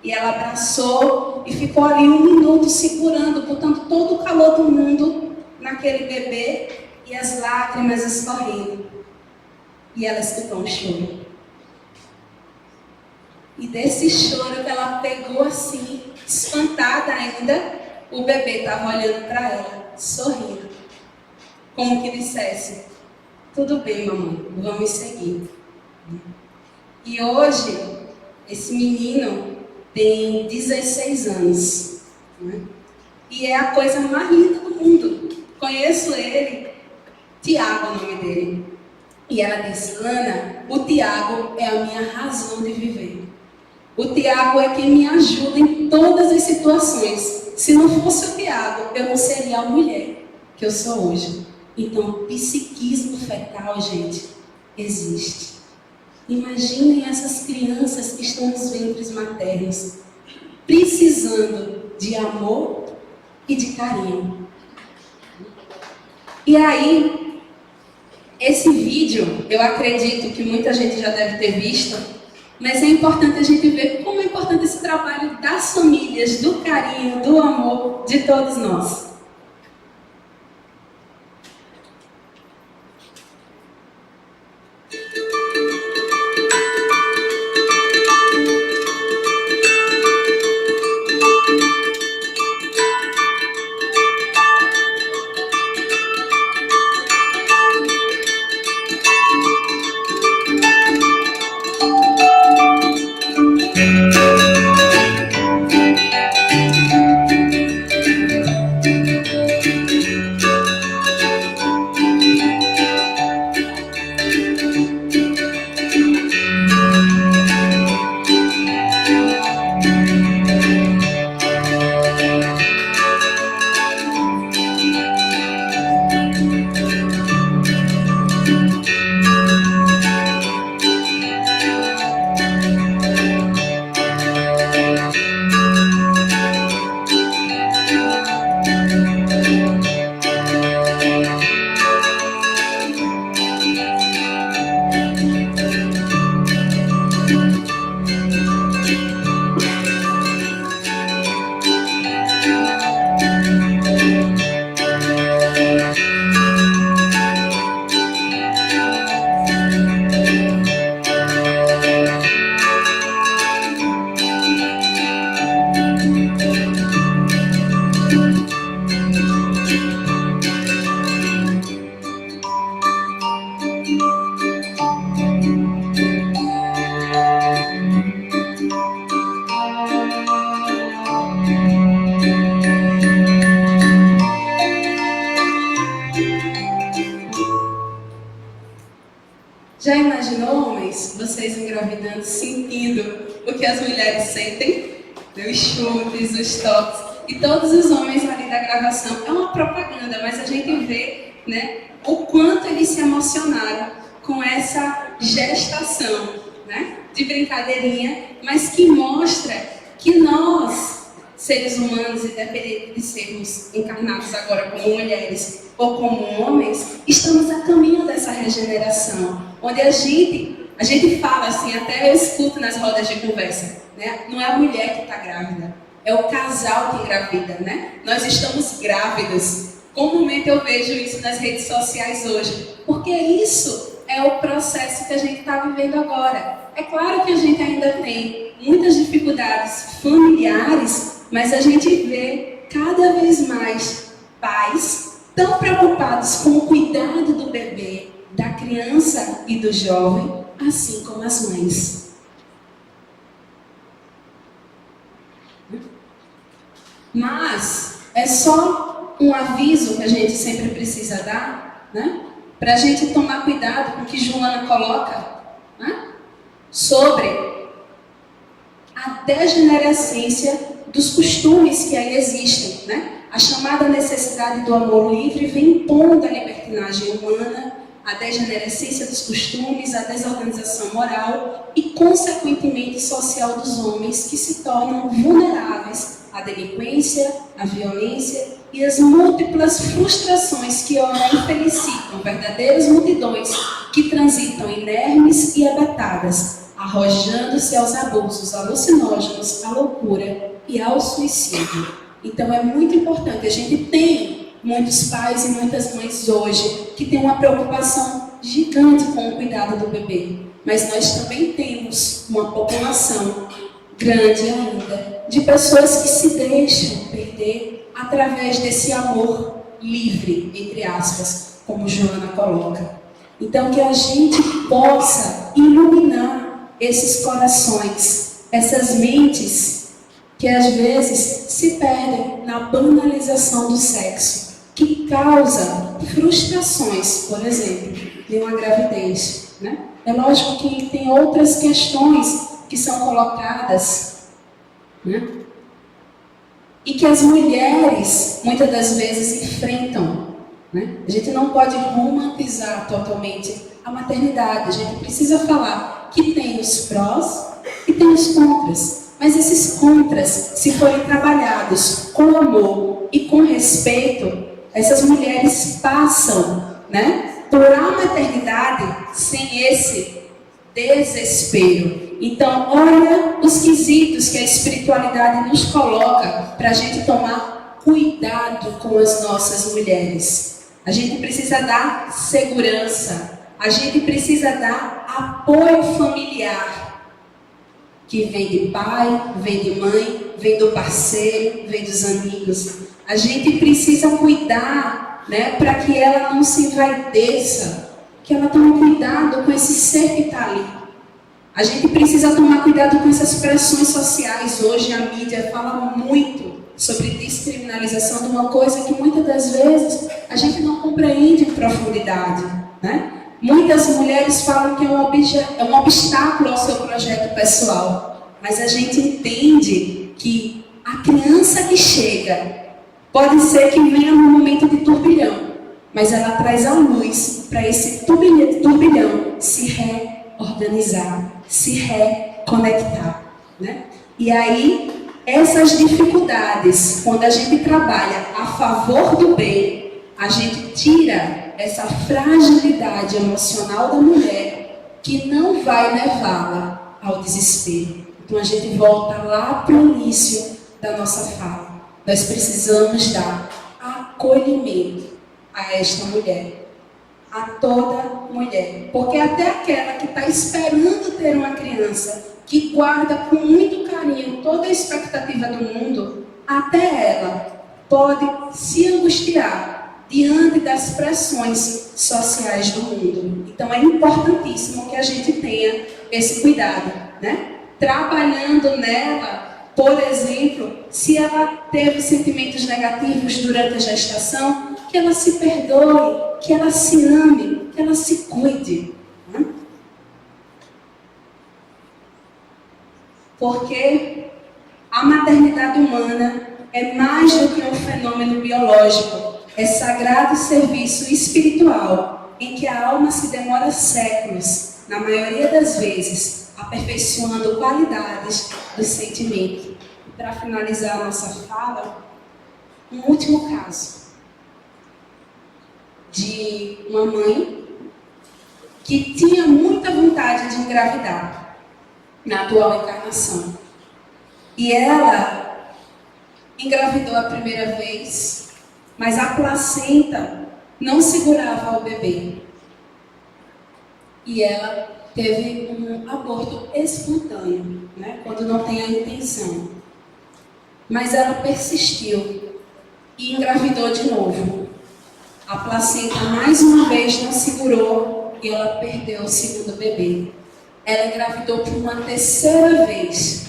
E ela abraçou e ficou ali 1 minuto segurando, botando todo o calor do mundo naquele bebê e as lágrimas escorrendo. E ela escutou um choro. E desse choro que ela pegou assim, espantada ainda, o bebê estava olhando para ela, sorrindo. Como que dissesse, tudo bem, mamãe, vamos seguir. E hoje, esse menino tem 16 anos. Né? E é a coisa mais linda do mundo. Conheço ele, Tiago é o nome dele. E ela disse, Ana, o Tiago é a minha razão de viver. O Tiago é quem me ajuda em todas as situações. Se não fosse o Tiago, eu não seria a mulher que eu sou hoje. Então, psiquismo fetal, gente, existe. Imaginem essas crianças que estão nos ventres maternos, precisando de amor e de carinho. E aí, esse vídeo, eu acredito que muita gente já deve ter visto, mas é importante a gente ver como é importante esse trabalho das famílias, do carinho, do amor de todos nós. Já imaginou, homens, vocês engravidando, sentindo o que as mulheres sentem? Os chutes, os toques. E todos os homens ali da gravação. É uma propaganda, mas a gente vê, né, o quanto eles se emocionaram com essa gestação, né, de brincadeirinha, mas que mostra que nós, seres humanos, independente de sermos encarnados agora como mulheres ou como homens, estamos a caminho dessa regeneração, onde a gente fala assim, até eu escuto nas rodas de conversa, né? Não é a mulher que está grávida, é o casal que engravida, né? Nós estamos grávidas. Comumente eu vejo isso nas redes sociais hoje, porque isso é o processo que a gente está vivendo agora. É claro que a gente ainda tem muitas dificuldades familiares, mas a gente vê cada vez mais pais tão preocupados com o cuidado do bebê, da criança e do jovem, assim como as mães. Mas é só um aviso que a gente sempre precisa dar, né? Para a gente tomar cuidado com o que Joana coloca, né? Sobre a degenerescência dos costumes que aí existem, né? A chamada necessidade do amor livre vem impondo a libertinagem humana, a degenerescência dos costumes, a desorganização moral e, consequentemente, social dos homens, que se tornam vulneráveis à delinquência, à violência e às múltiplas frustrações que ora infelicitam verdadeiras multidões que transitam inermes e abatadas, arrojando-se aos abusos alucinógenos, à loucura e ao suicídio. Então é muito importante. A gente tem muitos pais e muitas mães hoje que têm uma preocupação gigante com o cuidado do bebê. Mas nós também temos uma população grande ainda de pessoas que se deixam perder através desse amor livre, entre aspas, como Joana coloca. Então que a gente possa iluminar esses corações, essas mentes que às vezes se perdem na banalização do sexo, que causa frustrações, por exemplo, de uma gravidez, né? É lógico que tem outras questões que são colocadas, né? E que as mulheres muitas das vezes enfrentam, né? A gente não pode romantizar totalmente a maternidade. A gente precisa falar que tem os prós e tem os contras. Mas esses contras, se forem trabalhados com amor e com respeito, essas mulheres passam, né, por a maternidade sem esse desespero. Então, olha os quesitos que a espiritualidade nos coloca para a gente tomar cuidado com as nossas mulheres. A gente precisa dar segurança, a gente precisa dar apoio familiar, que vem de pai, vem de mãe, vem do parceiro, vem dos amigos. A gente precisa cuidar, né, para que ela não se envaideça, que ela tome cuidado com esse ser que está ali. A gente precisa tomar cuidado com essas pressões sociais. Hoje a mídia fala muito sobre descriminalização de uma coisa que muitas das vezes a gente não compreende em profundidade, né? Muitas mulheres falam que é um obstáculo ao seu projeto pessoal, mas a gente entende que a criança que chega pode ser que venha num momento de turbilhão, mas ela traz a luz para esse turbilhão se reorganizar, se reconectar, né? E aí, essas dificuldades, quando a gente trabalha a favor do bem, a gente tira essa fragilidade emocional da mulher que não vai levá-la ao desespero. Então a gente volta lá para o início da nossa fala. Nós precisamos dar acolhimento a esta mulher, a toda mulher. Porque até aquela que está esperando ter uma criança, que guarda com muito carinho toda a expectativa do mundo, até ela pode se angustiar diante das pressões sociais do mundo. Então é importantíssimo que a gente tenha esse cuidado, né? Trabalhando nela, por exemplo, se ela teve sentimentos negativos durante a gestação, que ela se perdoe, que ela se ame, que ela se cuide, né? Porque a maternidade humana é mais do que um fenômeno biológico. É sagrado serviço espiritual, em que a alma se demora séculos, na maioria das vezes, aperfeiçoando qualidades do sentimento. E para finalizar a nossa fala, um último caso de uma mãe que tinha muita vontade de engravidar na atual encarnação. E ela engravidou a primeira vez, mas a placenta não segurava o bebê. E ela teve um aborto espontâneo, né? Quando não tem a intenção. Mas ela persistiu e engravidou de novo. A placenta mais uma vez não segurou e ela perdeu o segundo bebê. Ela engravidou por uma terceira vez.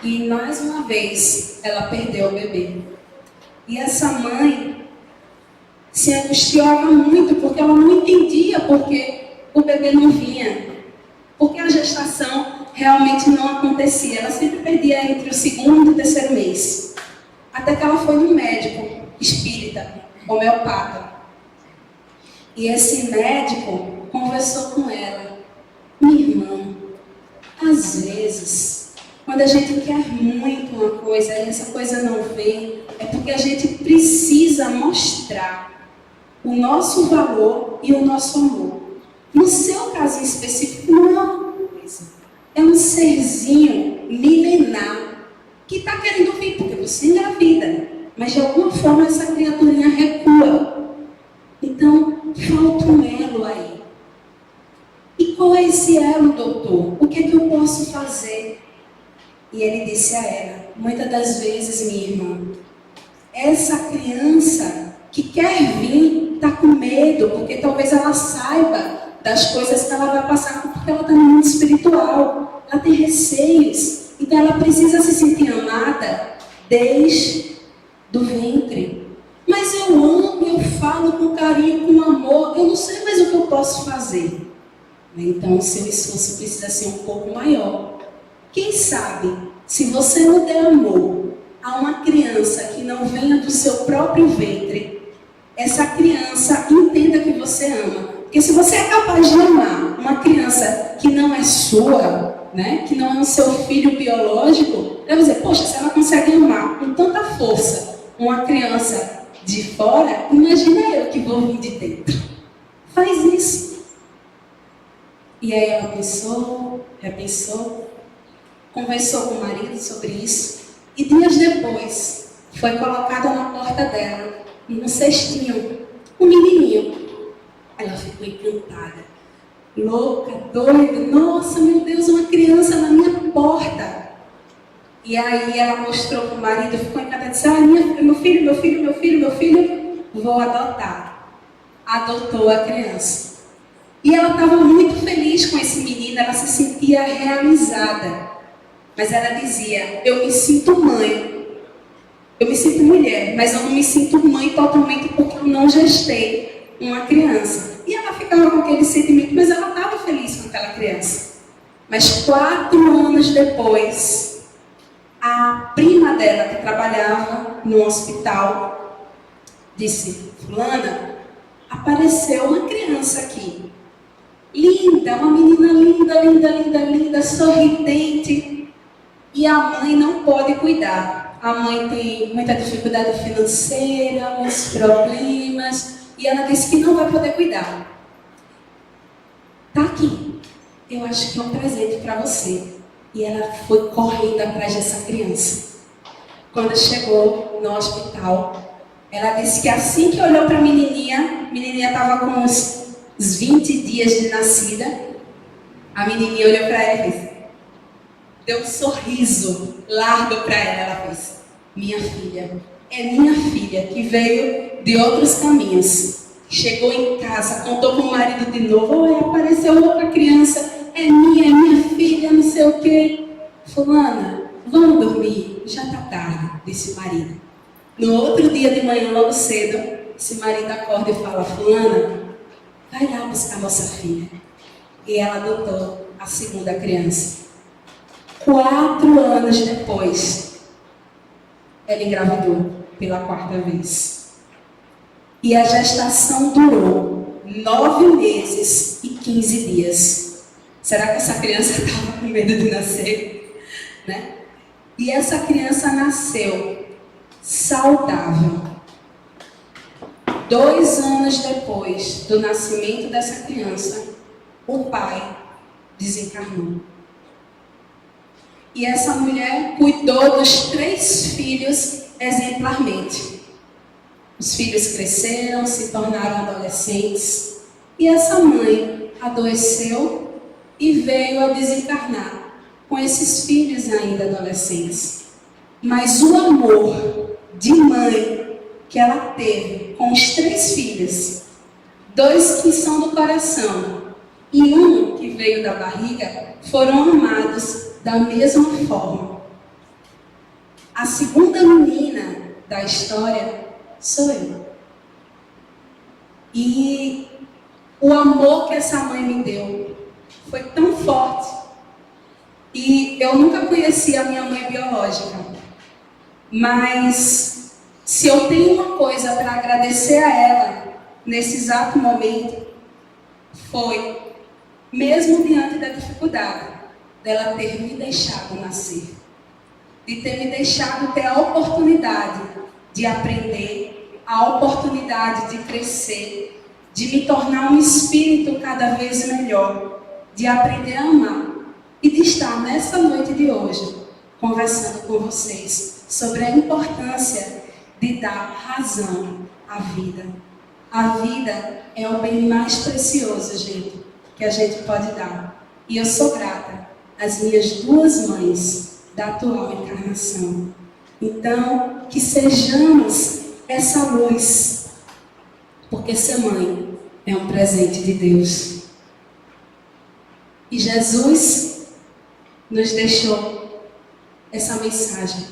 E mais uma vez ela perdeu o bebê. E essa mãe se angustiava muito porque ela não entendia porque o bebê não vinha. Porque a gestação realmente não acontecia. Ela sempre perdia entre o segundo e o terceiro mês. Até que ela foi num médico espírita, homeopata. E esse médico conversou com ela. Minha irmã, às vezes, quando a gente quer muito uma coisa e essa coisa não vem, é porque a gente precisa mostrar o nosso valor e o nosso amor. No seu caso específico, não é uma coisa. serzinho milenar que está querendo vir, porque você engravida, mas de alguma forma essa criaturinha recua. Então, falta um elo aí. E qual é esse elo, doutor? O que é que eu posso fazer? E ele disse a ela, muitas das vezes, minha irmã, essa criança que quer vir está com medo, porque talvez ela saiba das coisas que ela vai passar, porque ela está no mundo espiritual, ela tem receios, então ela precisa se sentir amada desde do ventre. Mas eu amo, eu falo com carinho, com amor, eu não sei mais o que eu posso fazer. Então o seu esforço precisa ser um pouco maior. Quem sabe, se você não der amor a uma criança que não venha do seu próprio ventre, essa criança entenda que você ama. Porque se você é capaz de amar uma criança que não é sua, né, que não é o seu filho biológico, ela vai dizer, poxa, se ela consegue amar com tanta força uma criança de fora, imagina eu que vou vir de dentro. Faz isso. E aí ela pensou, repensou, conversou com o marido sobre isso, e dias depois foi colocada na porta dela, num cestinho, um menininho. Ela ficou encantada, louca, doida, nossa, meu Deus, uma criança na minha porta. E aí ela mostrou para o marido, ficou encantada, disse, meu filho, vou adotar. Adotou a criança. E ela estava muito feliz com esse menino, ela se sentia realizada. Mas ela dizia, eu me sinto mãe, eu me sinto mulher, mas eu não me sinto mãe totalmente porque eu não gestei uma criança. E ela ficava com aquele sentimento, mas ela estava feliz com aquela criança. Mas 4 anos depois, a prima dela, que trabalhava no hospital, disse, fulana, apareceu uma criança aqui. Linda, uma menina linda, sorridente. E a mãe não pode cuidar. A mãe tem muita dificuldade financeira, muitos problemas. E ela disse que não vai poder cuidar. Tá aqui. Eu acho que é um presente para você. E ela foi correndo atrás dessa criança. Quando chegou no hospital, ela disse que assim que olhou para a menininha estava com uns 20 dias de nascida. A menininha olhou para ela e disse, deu um sorriso largo para ela. Ela fez, minha filha, é minha filha que veio de outros caminhos. Chegou em casa, contou com o marido de novo, oi, apareceu outra criança, é minha filha, não sei o quê. Fulana, vamos dormir, já está tarde, disse o marido. No outro dia de manhã, logo cedo, esse marido acorda e fala, fulana, vai lá buscar nossa filha. E ela adotou a segunda criança. 4 anos depois, ela engravidou pela 4ª vez. E a gestação durou 9 meses e 15 dias. Será que essa criança estava com medo de nascer? Né? E essa criança nasceu saudável. 2 anos depois do nascimento dessa criança, o pai desencarnou. E essa mulher cuidou dos 3 filhos exemplarmente. Os filhos cresceram, se tornaram adolescentes. E essa mãe adoeceu e veio a desencarnar com esses filhos ainda adolescentes. Mas o amor de mãe que ela teve com os 3 filhos, 2 que são do coração e um que veio da barriga, foram amados da mesma forma. A segunda menina da história sou eu. E o amor que essa mãe me deu foi tão forte. E eu nunca conheci a minha mãe biológica. Mas se eu tenho uma coisa para agradecer a ela nesse exato momento, foi, mesmo diante da dificuldade, dela ter me deixado nascer, de ter me deixado ter a oportunidade de aprender, a oportunidade de crescer, de me tornar um espírito cada vez melhor, de aprender a amar. e de estar nessa noite de hoje conversando com vocês sobre a importância de dar razão à vida. A vida é o bem mais precioso, gente, que a gente pode dar. E eu sou grata às minhas duas mães da atual encarnação. Então, que sejamos essa luz, porque ser mãe é um presente de Deus. E Jesus nos deixou essa mensagem.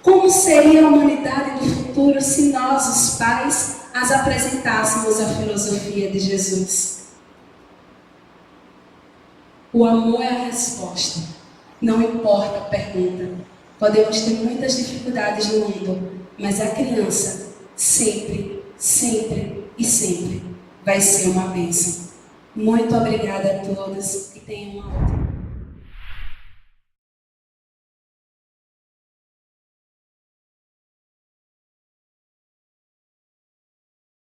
Como seria a humanidade do futuro se nós, os pais, as apresentássemos a filosofia de Jesus? O amor é a resposta. Não importa a pergunta. Podemos ter muitas dificuldades no mundo, mas a criança sempre, sempre e sempre vai ser uma bênção. Muito obrigada a todos e tenham uma ótima